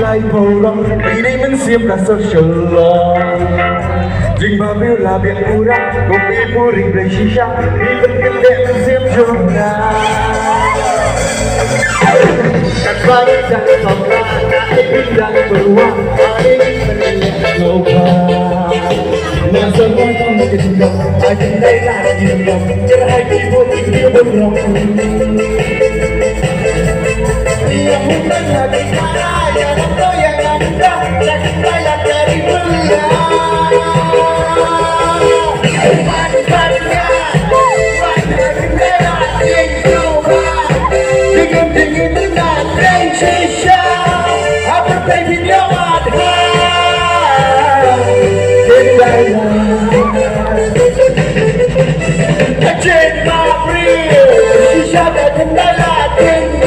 lại màu rong vì đây mình xiêm là sơ sờ lo dừng bao nhiêu là biển u ra cùng đi mua rình đầy shisha đi vẫn kinh tế mình xiêm trong nhà cắt qua những trang phòng ra đã thấy mình đang bờ hoa ở đây mình nhẹ lâu qua mà giờ ngồi trong một cái trung đồng ai trên đây là nhiều lòng trên hai khi vô tình yêu bên lòng yang bukan lagi marah, yang itu yang anda, yang kita yang dari belia. Manfaatnya, warna bendera yang coba, dingin dengan rain shisha, apa baby nyawat cinta pria, shisha dan kendala tinggi.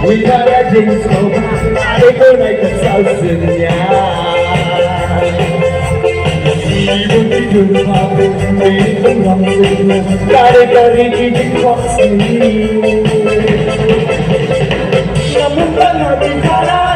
We got a drink so bad, I go like a sauce in ya. Even if you have it, we don't want to. Got a drink so bad, namun tak nak bicara.